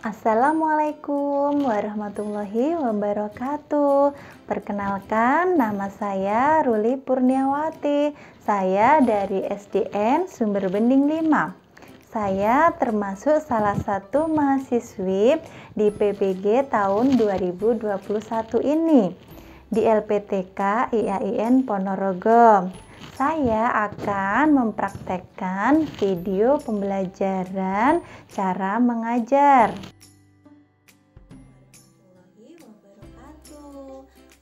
Assalamualaikum warahmatullahi wabarakatuh. Perkenalkan, nama saya Ruli Purniawati. Saya dari SDN Sumber Bening 5. Saya termasuk salah satu mahasiswi di PPG tahun 2021 ini di LPTK IAIN Ponorogo. Saya akan mempraktekkan video pembelajaran cara mengajar.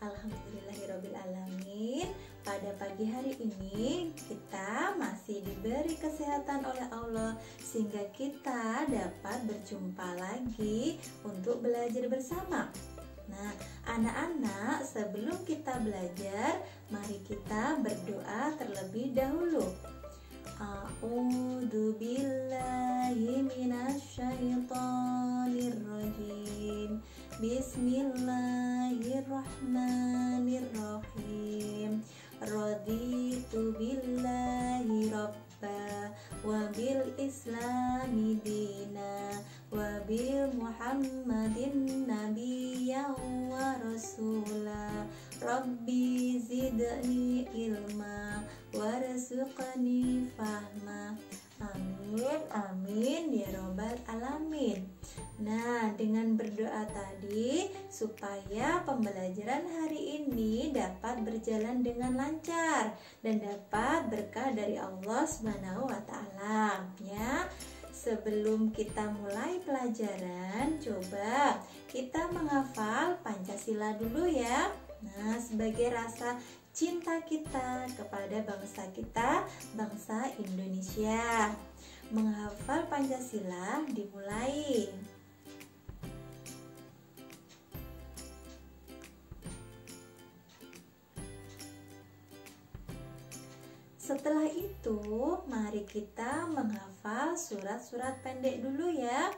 Alhamdulillahirobbilalamin. Pada pagi hari ini kita masih diberi kesehatan oleh Allah sehingga kita dapat berjumpa lagi untuk belajar bersama. Nah, anak-anak, sebelum kita belajar, mari kita berdoa terlebih dahulu. A'udzu billahi minasyaitonir rajim. Bismillahirrahmanirrahim. Raditu billahi rabba wa bil islami dina wa bil muhammadin nabiyyan wa rasula. Rabbi zidni ilma warzuqni fahma. Amin, amin ya robbal alamin. Nah, dengan berdoa tadi supaya pembelajaran hari ini dapat berjalan dengan lancar dan dapat berkah dari Allah Subhanahu wa taala ya. Sebelum kita mulai pelajaran, coba kita menghafal Pancasila dulu ya. Nah, sebagai rasa cinta kita kepada bangsa kita, bangsa Indonesia. Menghafal Pancasila dimulai. Setelah itu, mari kita menghafal surat-surat pendek dulu ya.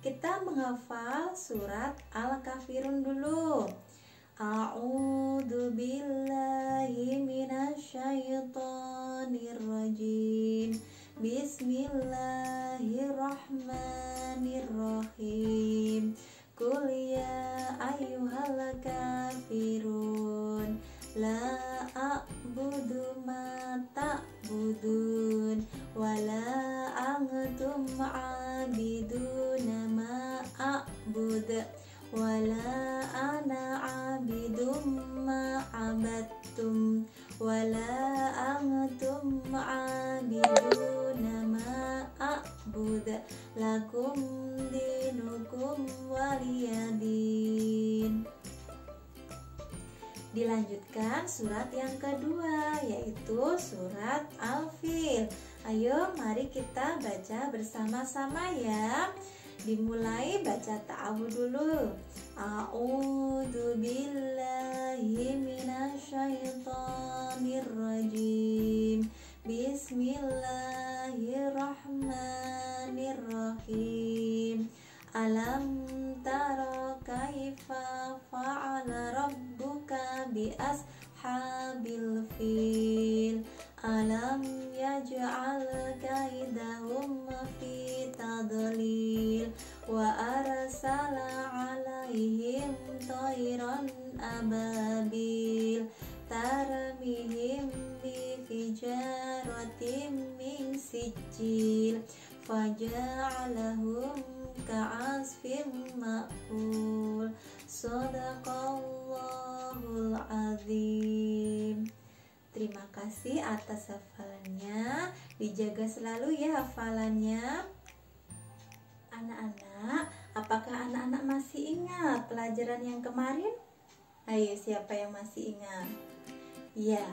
Kita menghafal surat Al-Kafirun dulu. A'udzu billahi minasyaitonir rajim. Bismillahirrahmanirrahim. Qul ya ayyuhal kafirun la a'budu ma ta'budun wa la antum a'abiduna ma a'bud wa la ana a'bidum ma abattum wa la antum a'abiduna ma a'bud lakum dinukum waliyadin. Dilanjutkan surat yang kedua, yaitu surat Al-Fil. Ayo mari kita baca bersama-sama ya. Dimulai baca ta'awudz dulu. A'udzu billahi minasyaitonir rajim. Bismillahirrahmanirrahim. Alam tara kaifa fa'ala rabbuka bi ashabil fil. Alam yaj'al kaidahum fi tadlil wa arsala 'alaihim tayran ababil tarmihim bi hijaratin min sijil faja'alahum ka'asfin ma'kul. Shadaqallahul azim. Terima kasih atas hafalannya. Dijaga selalu ya hafalannya. Anak-anak, apakah anak-anak masih ingat pelajaran yang kemarin? Ayo, siapa yang masih ingat? Ya,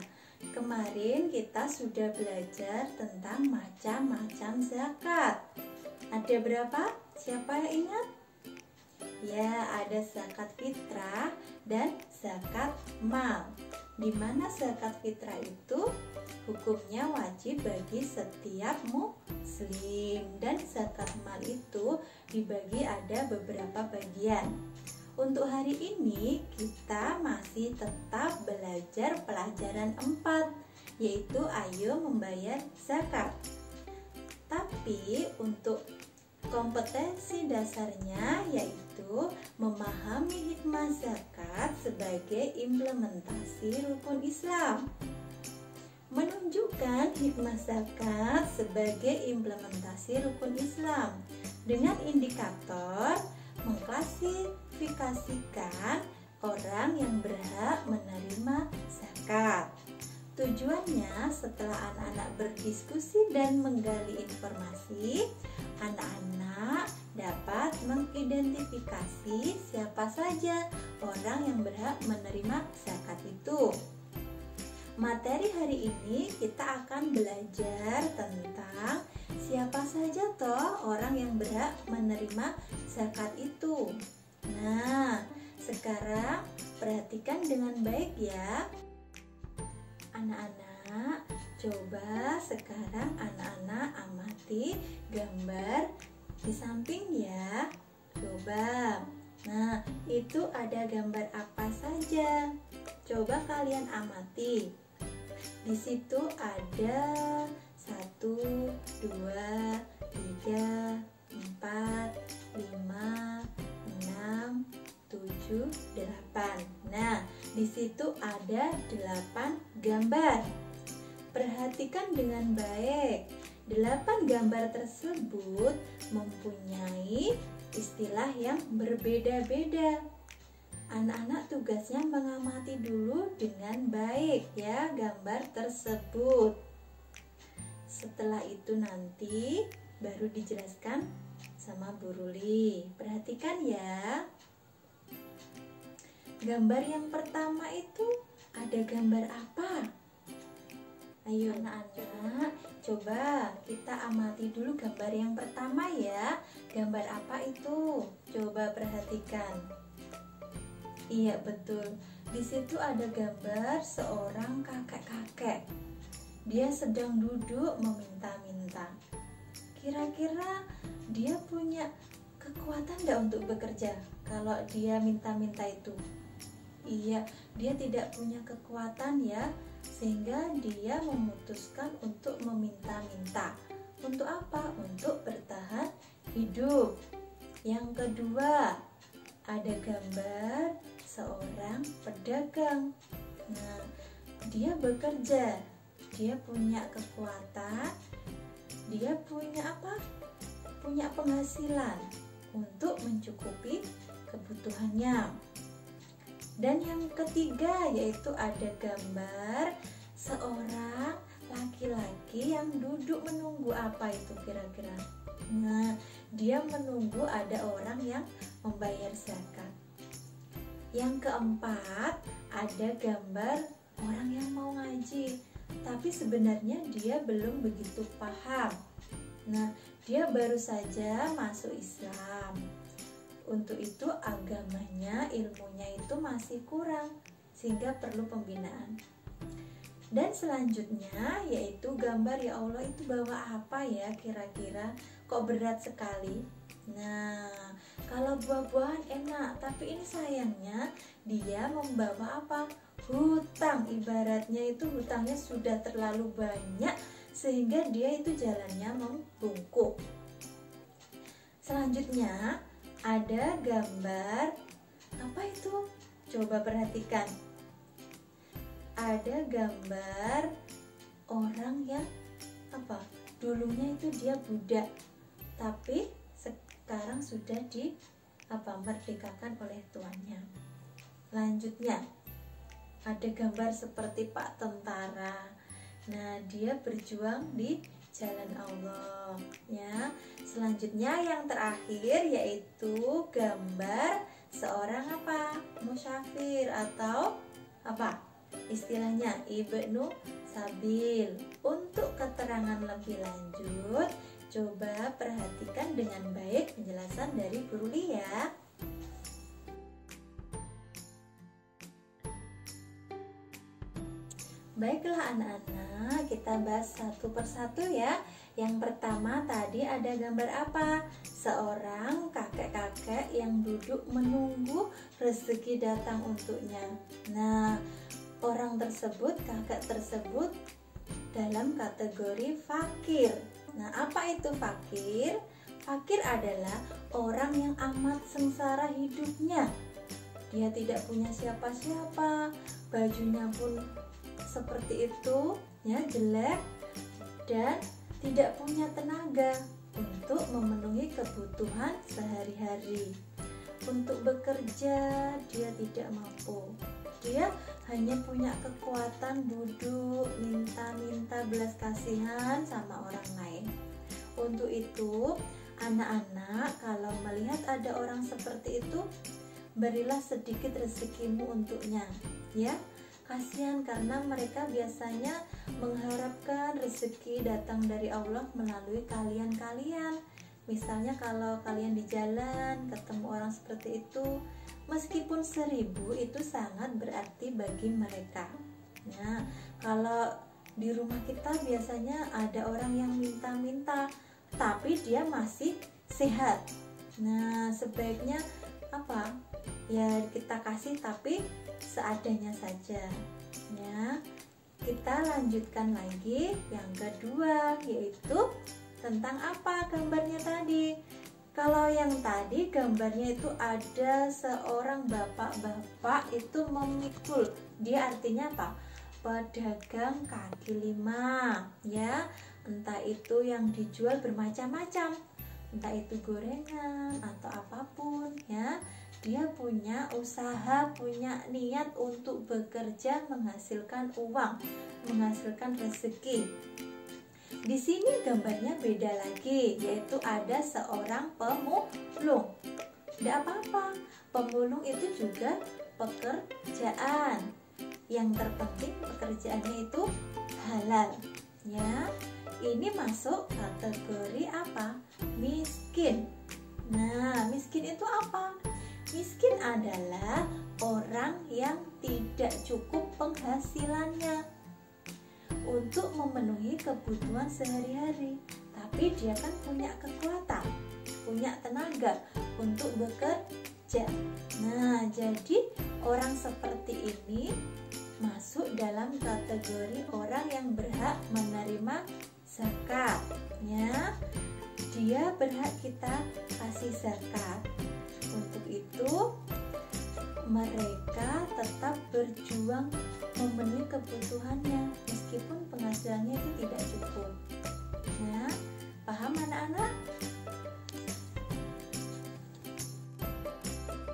kemarin kita sudah belajar tentang macam-macam zakat. Ada berapa? Siapa yang ingat? Ya, ada zakat fitrah dan zakat mal. Di mana zakat fitrah itu hukumnya wajib bagi setiap muslim, dan zakat mal itu dibagi ada beberapa bagian. Untuk hari ini kita masih tetap belajar pelajaran 4, yaitu ayo membayar zakat. Tapi untuk Kompetensi dasarnya yaitu memahami hikmah zakat sebagai implementasi rukun Islam. Menunjukkan hikmah zakat sebagai implementasi rukun Islam dengan indikator mengklasifikasikan orang yang berhak menerima zakat. Tujuannya, setelah anak-anak berdiskusi dan menggali informasi, anak-anak dapat mengidentifikasi siapa saja orang yang berhak menerima zakat itu. Materi hari ini kita akan belajar tentang siapa saja toh orang yang berhak menerima zakat itu. Nah, sekarang perhatikan dengan baik ya. Anak-anak, coba sekarang anak-anak amati gambar di samping ya. Coba. Nah, itu ada gambar apa saja? Coba kalian amati. Di situ ada 1, 2, 3, 4, 5, 6, 7, 8. Nah, di situ ada 8 gambar. Perhatikan dengan baik. 8 gambar tersebut mempunyai istilah yang berbeda-beda. Anak-anak tugasnya mengamati dulu dengan baik ya gambar tersebut. Setelah itu nanti baru dijelaskan sama Bu Ruli. Perhatikan ya. Gambar yang pertama itu ada gambar apa? Ayo anak-anak, coba kita amati dulu gambar yang pertama ya. Gambar apa itu? Coba perhatikan. Iya betul. Di situ ada gambar seorang kakek-kakek. Dia sedang duduk meminta-minta. Kira-kira dia punya kekuatan tidak untuk bekerja kalau dia minta-minta itu? Iya, dia tidak punya kekuatan ya, sehingga dia memutuskan untuk meminta-minta. Untuk apa? Untuk bertahan hidup. Yang kedua, ada gambar seorang pedagang. Nah, dia bekerja, dia punya kekuatan, dia punya apa? Punya penghasilan untuk mencukupi kebutuhannya. Dan yang ketiga yaitu ada gambar seorang laki-laki yang duduk menunggu apa itu kira-kira? Nah, dia menunggu ada orang yang membayar zakat. Yang keempat ada gambar orang yang mau ngaji, tapi sebenarnya dia belum begitu paham. Nah, dia baru saja masuk Islam. Untuk itu agamanya, ilmunya itu masih kurang, sehingga perlu pembinaan. Dan selanjutnya yaitu gambar ya Allah itu bawa apa ya kira-kira? Kok berat sekali? Nah, kalau buah-buahan enak, tapi ini sayangnya dia membawa apa? Hutang. Ibaratnya itu hutangnya sudah terlalu banyak sehingga dia itu jalannya membungkuk. Selanjutnya ada gambar apa itu? Coba perhatikan. Ada gambar orang yang apa? Dulunya itu dia budak, tapi sekarang sudah merdekakan oleh tuannya. Lanjutnya ada gambar seperti Pak Tentara. Nah, dia berjuang di jalan Allah ya. Selanjutnya yang terakhir yaitu gambar seorang apa? Musyafir atau apa? Istilahnya Ibnu Sabil. Untuk keterangan lebih lanjut, coba perhatikan dengan baik penjelasan dari Bu Ruli ya. Baiklah anak-anak, kita bahas satu persatu ya. Yang pertama tadi ada gambar apa? Seorang kakek-kakek yang duduk menunggu rezeki datang untuknya. Nah, orang tersebut, kakek tersebut dalam kategori fakir. Nah, apa itu fakir? Fakir adalah orang yang amat sengsara hidupnya. Dia tidak punya siapa-siapa, bajunya pun seperti itu, ya, jelek, dan tidak punya tenaga untuk memenuhi kebutuhan sehari-hari. Untuk bekerja dia tidak mampu. Dia hanya punya kekuatan duduk minta-minta belas kasihan sama orang lain. Untuk itu, anak-anak, kalau melihat ada orang seperti itu, berilah sedikit rezekimu untuknya, ya. Kasihan karena mereka biasanya mengharapkan rezeki datang dari Allah melalui kalian-kalian. Misalnya kalau kalian di jalan ketemu orang seperti itu, meskipun 1000 itu sangat berarti bagi mereka. Nah, kalau di rumah kita biasanya ada orang yang minta-minta, tapi dia masih sehat. Nah, sebaiknya apa? Ya kita kasih tapi seadanya saja, ya. Kita lanjutkan lagi yang kedua, yaitu tentang apa gambarnya tadi. Kalau yang tadi gambarnya itu ada seorang bapak-bapak itu memikul. Dia artinya apa? Pedagang kaki lima, ya. Entah itu yang dijual bermacam-macam, entah itu gorengan atau apapun, ya. Dia punya usaha, punya niat untuk bekerja, menghasilkan uang, menghasilkan rezeki. Di sini gambarnya beda lagi, yaitu ada seorang pemulung. Tidak apa-apa, pemulung itu juga pekerjaan. Yang terpenting pekerjaannya itu halal, ya. Ini masuk kategori apa? Miskin. Nah, miskin itu apa? Miskin adalah orang yang tidak cukup penghasilannya untuk memenuhi kebutuhan sehari-hari, tapi dia kan punya kekuatan, punya tenaga untuk bekerja. Nah, jadi orang seperti ini masuk dalam kategori orang yang berhak menerima zakat, ya. Dia berhak kita kasih zakat. Untuk itu mereka tetap berjuang memenuhi kebutuhannya meskipun penghasilannya itu tidak cukup. Ya, paham anak-anak?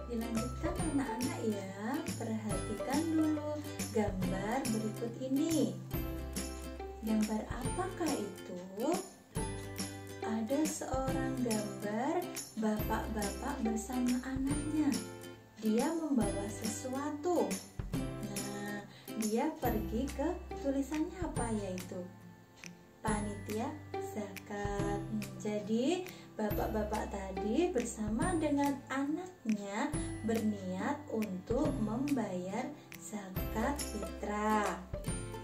Dilanjutkan anak-anak ya. Perhatikan dulu gambar berikut ini. Gambar apakah itu? Ada seorang gambar bapak-bapak bersama anaknya. Dia membawa sesuatu. Nah, dia pergi ke tulisannya apa, yaitu panitia zakat. Jadi bapak-bapak tadi bersama dengan anaknya berniat untuk membayar zakat fitrah.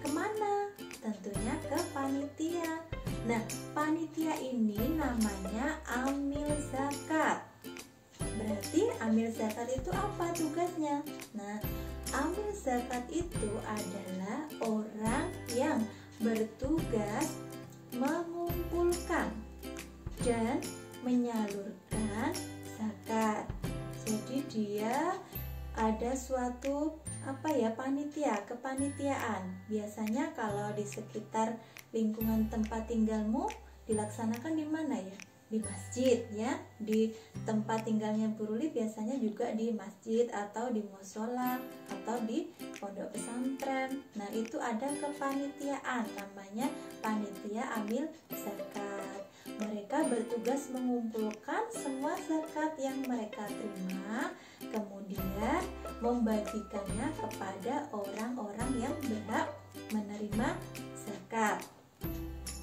Kemana? Tentunya ke panitia. Nah, panitia ini namanya amil zakat. Berarti amil zakat itu apa tugasnya? Nah, amil zakat itu adalah orang yang bertugas mengumpulkan dan menyalurkan zakat. Jadi dia ada suatu panitia, kepanitiaan. Biasanya kalau di sekitar lingkungan tempat tinggalmu dilaksanakan di mana ya? Di masjid, ya. Di tempat tinggalnya Bu Ruli biasanya juga di masjid atau di mushola atau di pondok pesantren. Nah, itu ada kepanitiaan namanya panitia amil zakat. Mereka bertugas mengumpulkan semua zakat yang mereka terima, kemudian membagikannya kepada orang-orang yang berhak menerima zakat.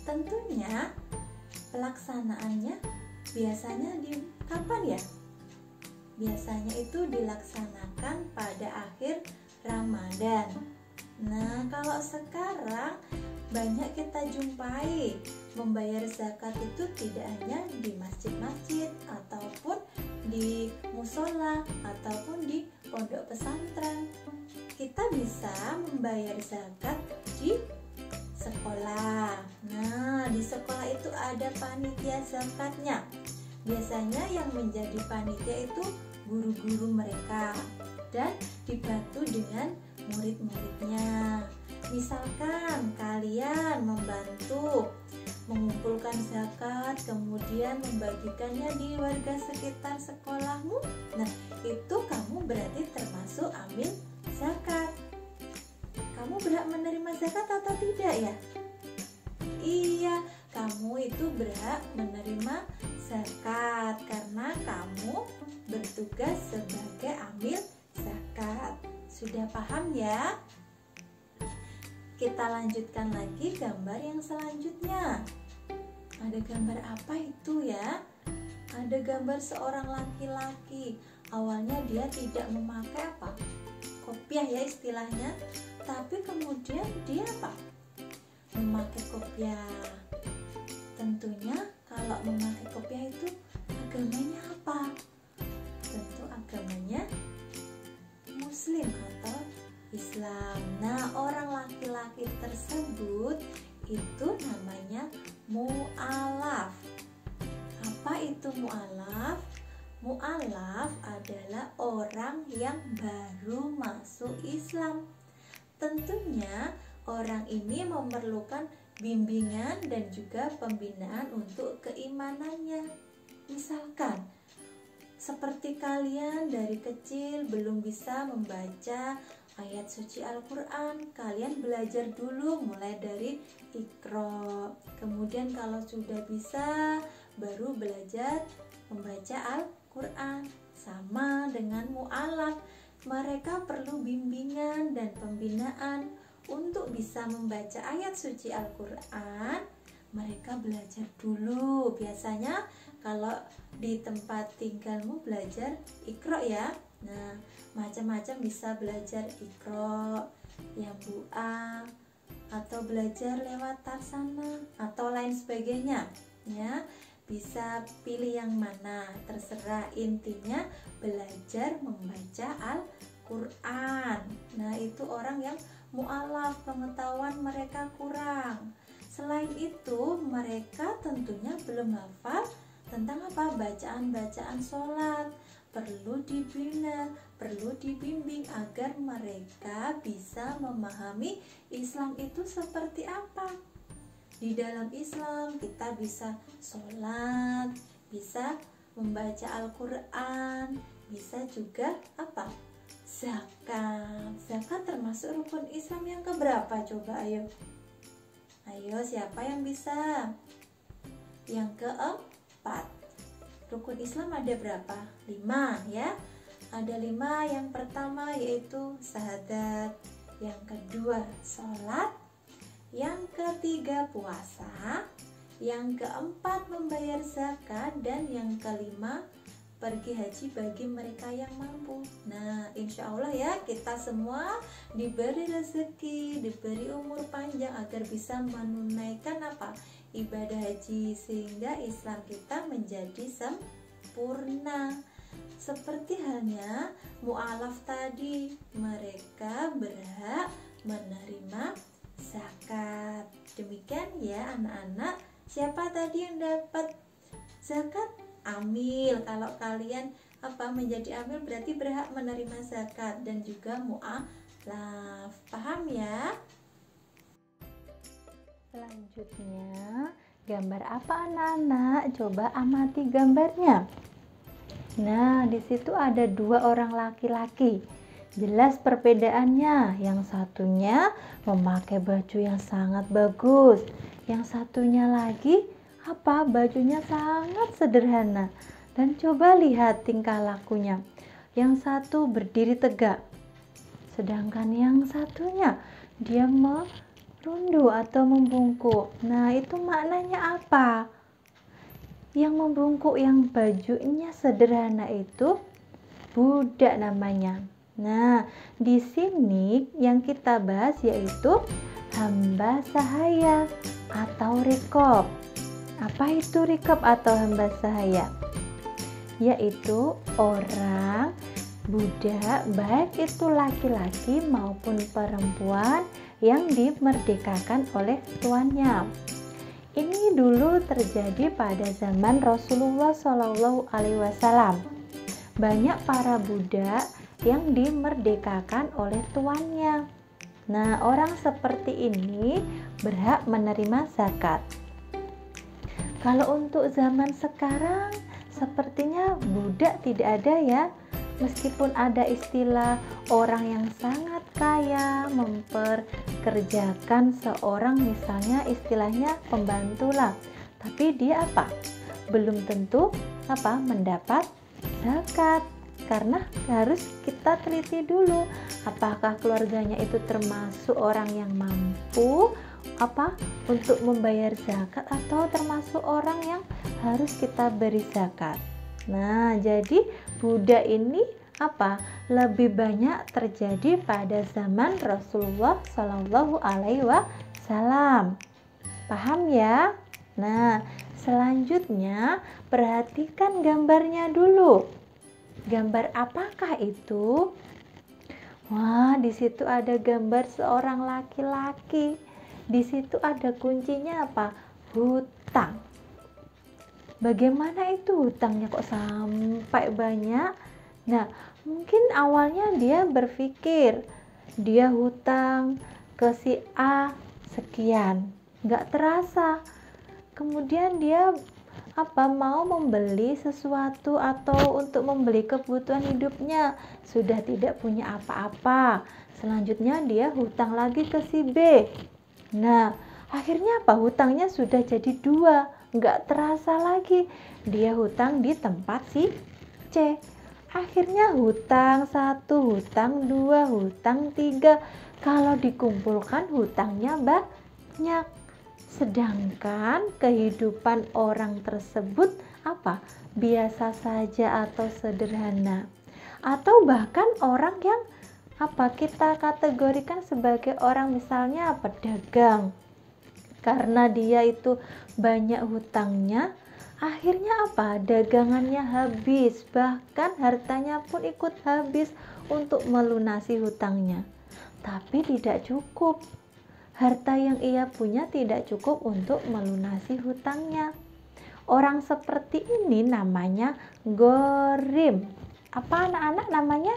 Tentunya pelaksanaannya biasanya di kapan ya? Biasanya itu dilaksanakan pada akhir Ramadan. Nah, kalau sekarang banyak kita jumpai membayar zakat itu tidak hanya di masjid-masjid ataupun di mushola ataupun di pondok pesantren. Kita bisa membayar zakat di sekolah. Nah, di sekolah itu ada panitia zakatnya. Biasanya yang menjadi panitia itu guru-guru mereka dan dibantu dengan murid-muridnya. Misalkan kalian membantu mengumpulkan zakat, kemudian membagikannya di warga sekitar sekolahmu. Nah, itu kamu berarti termasuk amil zakat. Kamu berhak menerima zakat atau tidak ya? Iya, kamu itu berhak menerima zakat karena kamu bertugas sebagai amil zakat. Sudah paham ya? Kita lanjutkan lagi gambar yang selanjutnya. Ada gambar apa itu ya? Ada gambar seorang laki-laki. Awalnya dia tidak memakai apa? Kopiah ya istilahnya. Tapi kemudian dia apa? Memakai kopiah. Tentunya kalau memakai kopiah itu agamanya apa? Tentu agamanya Muslim atau Islam. Nah, orang laki-laki tersebut itu namanya mu'alaf. Apa itu mu'alaf? Mu'alaf adalah orang yang baru masuk Islam. Tentunya orang ini memerlukan bimbingan dan juga pembinaan untuk keimanannya. Misalkan seperti kalian dari kecil belum bisa membaca ayat suci Al-Quran, kalian belajar dulu mulai dari Iqra. Kemudian kalau sudah bisa, baru belajar membaca Al-Quran. Sama dengan mu'alaf, mereka perlu bimbingan dan pembinaan untuk bisa membaca ayat suci Al-Quran. Mereka belajar dulu. Biasanya kalau di tempat tinggalmu belajar Iqra ya. Nah, macam-macam bisa belajar Iqra, yang bu'a, atau belajar lewat Tarsana atau lain sebagainya ya. Bisa pilih yang mana, terserah, intinya belajar membaca Al-Quran. Nah, itu orang yang mu'alaf, pengetahuan mereka kurang. Selain itu, mereka tentunya belum hafal tentang apa? Bacaan-bacaan sholat. Perlu dibina, perlu dibimbing agar mereka bisa memahami Islam itu seperti apa. Di dalam Islam kita bisa sholat, bisa membaca Al-Quran, bisa juga apa? Zakat. Zakat termasuk rukun Islam yang keberapa? Coba ayo. Ayo, siapa yang bisa? Yang keempat. Rukun Islam ada berapa? 5 ya. Ada 5. Yang pertama yaitu syahadat, yang kedua sholat, yang ketiga puasa, yang keempat membayar zakat, dan yang kelima pergi haji bagi mereka yang mampu. Nah, insya Allah ya, kita semua diberi rezeki, diberi umur panjang agar bisa menunaikan apa? Ibadah haji, sehingga Islam kita menjadi sempurna. Seperti halnya mu'alaf tadi, mereka berhak menerima zakat. Demikian ya anak-anak. Siapa tadi yang dapat zakat? Amil. Kalau kalian menjadi amil berarti berhak menerima zakat dan juga mu'alaf. Paham ya? Selanjutnya, gambar apa anak-anak? Coba amati gambarnya. Nah, di situ ada 2 orang laki-laki. Jelas perbedaannya. Yang satunya memakai baju yang sangat bagus. Yang satunya lagi bajunya sangat sederhana. Dan coba lihat tingkah lakunya. Yang satu berdiri tegak. Sedangkan yang satunya dia merunduk atau membungkuk. Nah, itu maknanya apa? Yang membungkuk, yang bajunya sederhana itu budak namanya. Nah, di sini yang kita bahas yaitu hamba sahaya atau rikob. Apa itu rikob atau hamba sahaya? Yaitu orang budak, baik itu laki-laki maupun perempuan, yang dimerdekakan oleh tuannya. Ini dulu terjadi pada zaman Rasulullah Shallallahu Alaihi Wasallam. Banyak para budak yang dimerdekakan oleh tuannya. Nah, orang seperti ini berhak menerima zakat. Kalau untuk zaman sekarang, sepertinya budak tidak ada ya. Meskipun ada istilah orang yang sangat kaya memperkerjakan seorang, misalnya istilahnya pembantu lah, tapi dia belum tentu mendapat zakat, karena harus kita teliti dulu apakah keluarganya itu termasuk orang yang mampu untuk membayar zakat atau termasuk orang yang harus kita beri zakat. Nah, jadi budak ini lebih banyak terjadi pada zaman Rasulullah Shallallahu Alaihi Wasallam. Paham ya? Nah, selanjutnya perhatikan gambarnya dulu. Gambar apakah itu? Wah, di situ ada gambar seorang laki-laki. Di situ ada kuncinya hutang. Bagaimana itu hutangnya kok sampai banyak? Nah, mungkin awalnya dia berpikir dia hutang ke si A sekian, nggak terasa. Kemudian dia mau membeli sesuatu atau untuk membeli kebutuhan hidupnya, sudah tidak punya apa-apa. Selanjutnya dia hutang lagi ke si B. Nah, akhirnya hutangnya sudah jadi 2. Nggak terasa lagi dia hutang di tempat si C. Akhirnya hutang 1, hutang 2, hutang 3. Kalau dikumpulkan hutangnya banyak. Sedangkan kehidupan orang tersebut biasa saja atau sederhana. Atau bahkan orang yang kita kategorikan sebagai orang misalnya pedagang. Karena dia itu banyak hutangnya, akhirnya dagangannya habis, bahkan hartanya pun ikut habis untuk melunasi hutangnya. Tapi tidak cukup, harta yang ia punya tidak cukup untuk melunasi hutangnya. Orang seperti ini namanya ghorim. Apa anak-anak namanya?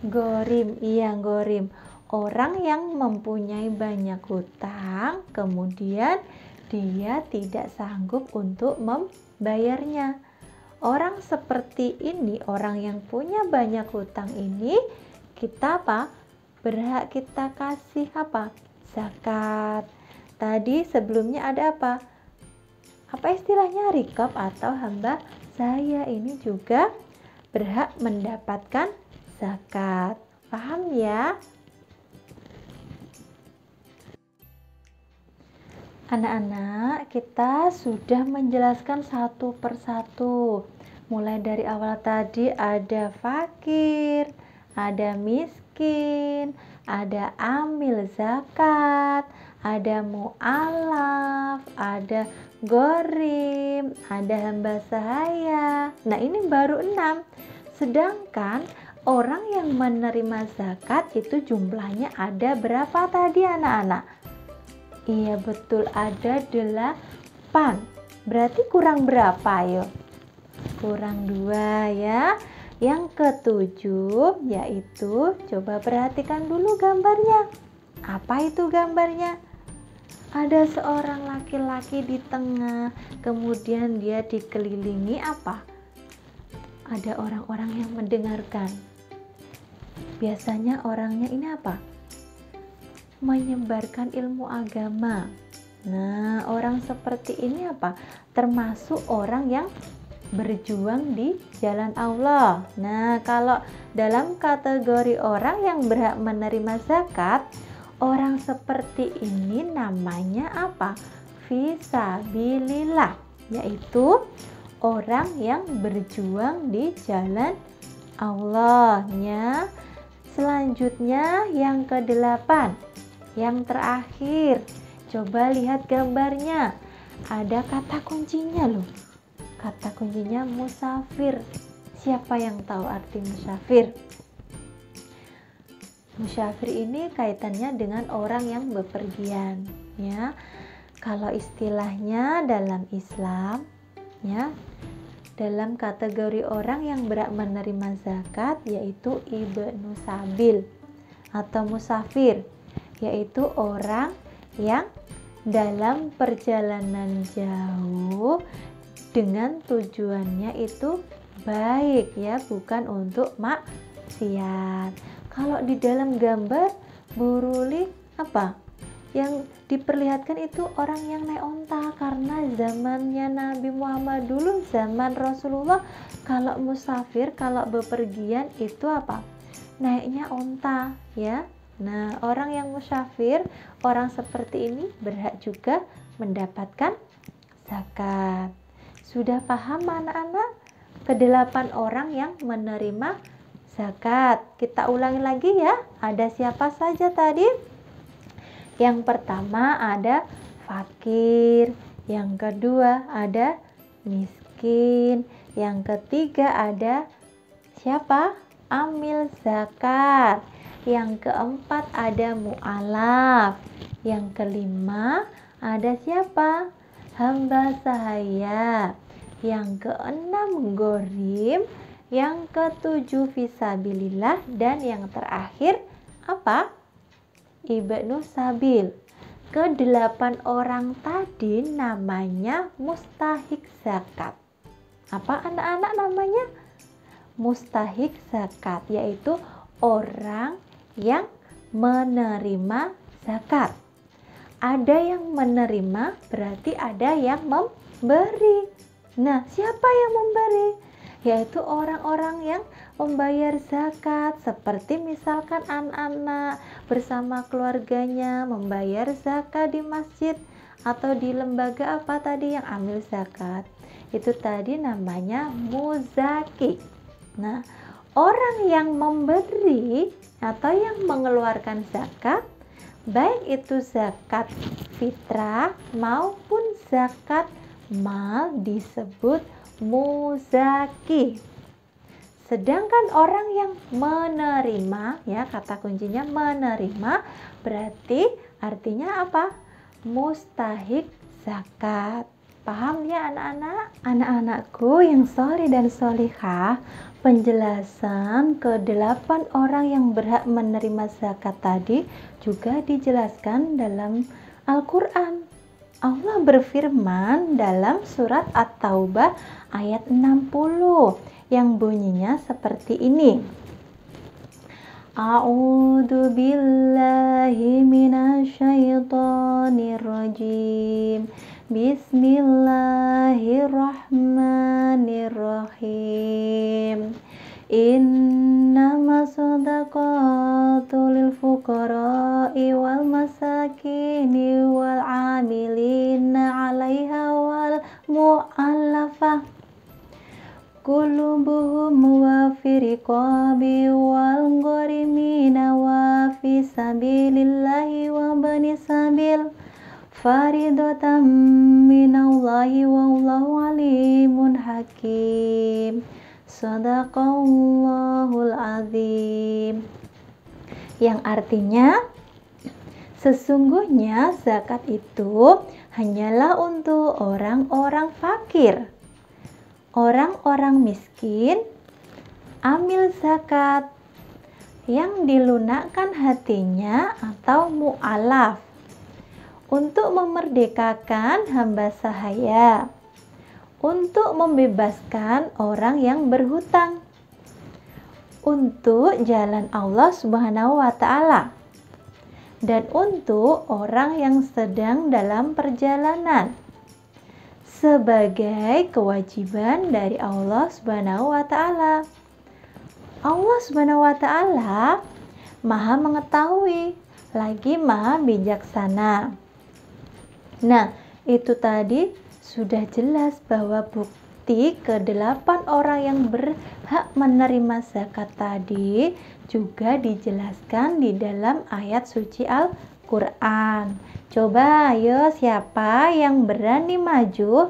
Ghorim. Iya, ghorim. Orang yang mempunyai banyak hutang, kemudian dia tidak sanggup untuk membayarnya. Orang seperti ini, orang yang punya banyak hutang ini, kita berhak kita kasih zakat. Tadi sebelumnya ada apa istilahnya, rikab atau hamba saya, ini juga berhak mendapatkan zakat. Paham ya? Anak-anak, kita sudah menjelaskan satu persatu. Mulai dari awal tadi ada fakir, ada miskin, ada amil zakat, ada mu'alaf, ada ghorim, ada hamba sahaya. Nah, ini baru 6. Sedangkan orang yang menerima zakat itu jumlahnya ada berapa tadi anak-anak? Iya betul, ada 8. Berarti kurang berapa ayo? Kurang 2 ya. Yang ketujuh yaitu, coba perhatikan dulu gambarnya. Apa itu gambarnya? Ada seorang laki-laki di tengah, kemudian dia dikelilingi ada orang-orang yang mendengarkan. Biasanya orangnya ini menyebarkan ilmu agama. Nah, orang seperti ini termasuk orang yang berjuang di jalan Allah. Nah, kalau dalam kategori orang yang berhak menerima zakat, orang seperti ini namanya Fisabilillah, yaitu orang yang berjuang di jalan Allah-nya. Selanjutnya yang ke-8, yang terakhir, coba lihat gambarnya. Ada kata kuncinya loh. Kata kuncinya musafir. Siapa yang tahu arti musafir? Musafir ini kaitannya dengan orang yang bepergian, ya. Kalau istilahnya dalam Islam, ya, dalam kategori orang yang berhak menerima zakat yaitu ibnu sabil atau musafir, yaitu orang yang dalam perjalanan jauh dengan tujuannya itu baik, ya, bukan untuk maksiat. Kalau di dalam gambar Bu Ruli apa yang diperlihatkan itu orang yang naik onta, karena zamannya Nabi Muhammad dulu, zaman Rasulullah, kalau musafir, kalau bepergian itu apa? Naiknya onta, ya. Nah, orang yang musafir, orang seperti ini berhak juga mendapatkan zakat. Sudah paham anak-anak? Kedelapan orang yang menerima zakat. Kita ulangi lagi ya. Ada siapa saja tadi? Yang pertama ada fakir, yang kedua ada miskin, yang ketiga ada siapa? Amil zakat, yang keempat ada mu'alaf, yang kelima ada siapa? Hamba sahaya, yang keenam gorim, yang ketujuh fisabilillah, dan yang terakhir apa? Ibnu sabil. Kedelapan orang tadi namanya mustahik zakat. Apa anak-anak namanya? Mustahik zakat, yaitu orang yang menerima zakat. Ada yang menerima, berarti ada yang memberi. Nah, siapa yang memberi? Yaitu orang-orang yang membayar zakat, seperti misalkan anak-anak bersama keluarganya membayar zakat di masjid atau di lembaga apa tadi yang ambil zakat. Itu tadi namanya muzaki. Nah, orang yang memberi atau yang mengeluarkan zakat, baik itu zakat fitrah maupun zakat mal, disebut muzaki. Sedangkan orang yang menerima, ya, kata kuncinya menerima, berarti artinya apa? Mustahik zakat. Paham ya anak-anak? Anak-anakku yang sholih dan sholihah, penjelasan ke-8 orang yang berhak menerima zakat tadi juga dijelaskan dalam Al-Quran. Allah berfirman dalam surat At-Taubah ayat 60 yang bunyinya seperti ini. A'udzu billahi minasyaitonir rajim. Bismillahirrahmanirrahim. Innama shadaqatu lil fuqara'i wal masakini wal 'amilina 'alaiha wal mu'allafah qulubuhum wa fi riqabi wal gharimina wa fi sabilillahi wa bani sabil faridatan minallahi wallahu alimun hakim. Shadaqallahul azim. Yang artinya, sesungguhnya zakat itu hanyalah untuk orang-orang fakir, orang-orang miskin, amil zakat yang dilunakkan hatinya atau mu'alaf, untuk memerdekakan hamba sahaya, untuk membebaskan orang yang berhutang, untuk jalan Allah Subhanahu wa Ta'ala, dan untuk orang yang sedang dalam perjalanan, sebagai kewajiban dari Allah Subhanahu wa Ta'ala. Allah Subhanahu wa Ta'ala Maha mengetahui, lagi Maha bijaksana. Nah, itu tadi sudah jelas bahwa bukti ke-8 orang yang berhak menerima zakat tadi juga dijelaskan di dalam ayat suci Al-Quran. Coba ayo, siapa yang berani maju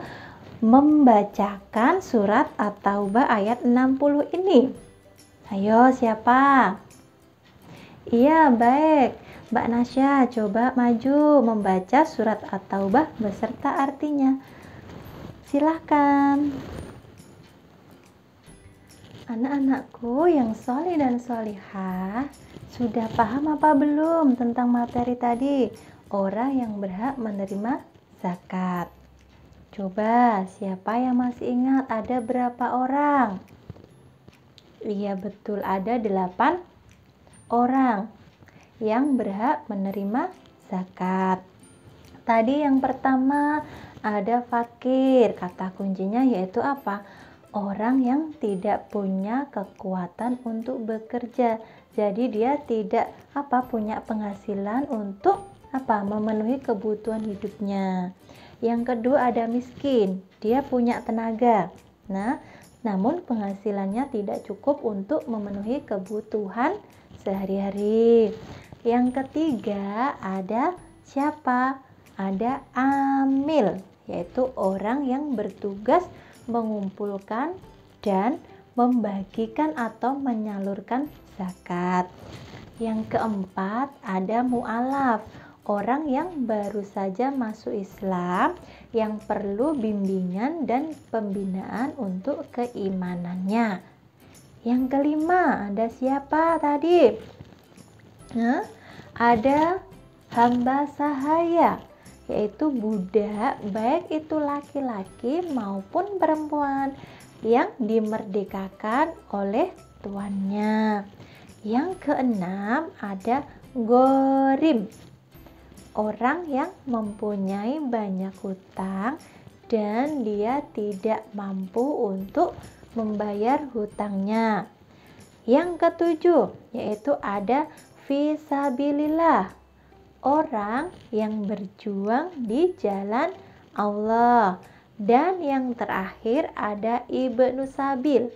membacakan surat At-Taubah ayat 60 ini? Ayo, siapa? Iya, baik. Mbak Nasya, coba maju membaca surat At-Taubah beserta artinya. Silahkan. Anak-anakku yang soleh dan solihah, sudah paham apa belum tentang materi tadi? Orang yang berhak menerima zakat. Coba, siapa yang masih ingat ada berapa orang? Iya betul, ada 8 orang yang berhak menerima zakat. Tadi yang pertama ada fakir, kata kuncinya yaitu apa? Orang yang tidak punya kekuatan untuk bekerja. Jadi dia tidak punya penghasilan untuk memenuhi kebutuhan hidupnya. Yang kedua ada miskin, dia punya tenaga. Nah, namun penghasilannya tidak cukup untuk memenuhi kebutuhan sehari-hari. Yang ketiga ada siapa? Ada amil, yaitu orang yang bertugas mengumpulkan dan membagikan atau menyalurkan zakat. Yang keempat ada mu'alaf, orang yang baru saja masuk Islam yang perlu bimbingan dan pembinaan untuk keimanannya. Yang kelima ada siapa tadi? Ada hamba sahaya, yaitu budak, baik itu laki-laki maupun perempuan yang dimerdekakan oleh tuannya. Yang keenam ada ghorim, orang yang mempunyai banyak hutang dan dia tidak mampu untuk membayar hutangnya. Yang ketujuh yaitu ada fisabilillah, orang yang berjuang di jalan Allah. Dan yang terakhir ada ibnu sabil,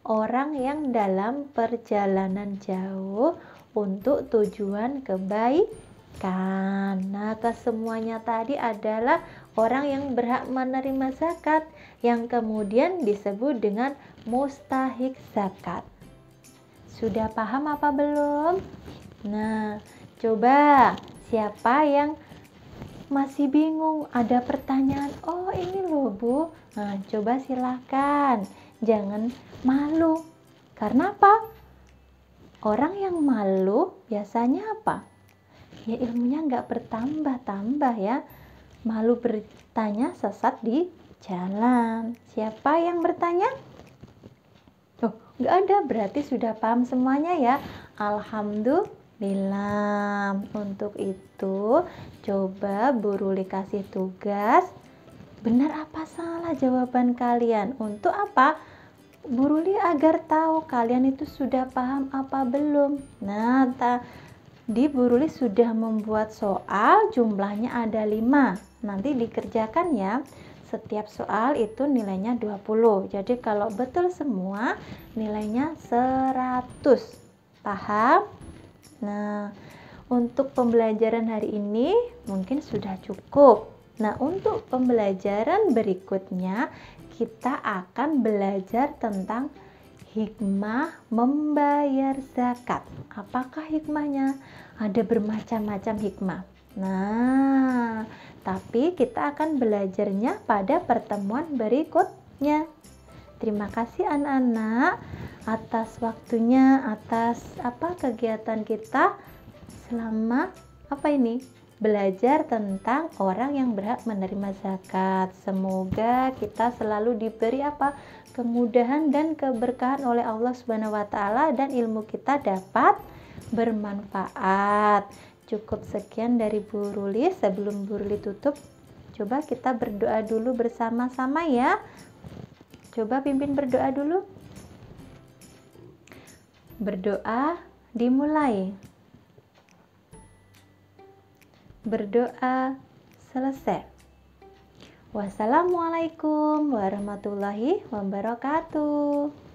orang yang dalam perjalanan jauh untuk tujuan kebaikan. Nah, kesemuanya tadi adalah orang yang berhak menerima zakat, yang kemudian disebut dengan mustahik zakat. Sudah paham apa belum? Nah, coba siapa yang masih bingung, ada pertanyaan, oh ini loh Bu. Nah, coba silahkan, jangan malu. Karena apa? Orang yang malu biasanya apa? Ya ilmunya nggak bertambah-tambah ya. Malu bertanya sesat di jalan. Siapa yang bertanya? Oh, nggak ada, berarti sudah paham semuanya ya. Alhamdulillah. Untuk itu coba Bu Ruli kasih tugas, benar apa salah jawaban kalian. Untuk apa? Bu Ruli agar tahu kalian itu sudah paham apa belum. Nah, di Bu Ruli sudah membuat soal, jumlahnya ada 5. Nanti dikerjakan ya. Setiap soal itu nilainya 20. Jadi kalau betul semua nilainya 100. Paham? Nah, untuk pembelajaran hari ini mungkin sudah cukup. Nah, untuk pembelajaran berikutnya kita akan belajar tentang hikmah membayar zakat. Apakah hikmahnya? Ada bermacam-macam hikmah. Nah, tapi kita akan belajarnya pada pertemuan berikutnya. Terima kasih anak-anak atas waktunya, atas kegiatan kita selama belajar tentang orang yang berhak menerima zakat. Semoga kita selalu diberi kemudahan dan keberkahan oleh Allah Subhanahu wa taala dan ilmu kita dapat bermanfaat. Cukup sekian dari Bu Ruli. Sebelum Bu Ruli tutup, coba kita berdoa dulu bersama-sama ya. Coba pimpin berdoa dulu. Berdoa dimulai. Berdoa selesai. Wassalamualaikum warahmatullahi wabarakatuh.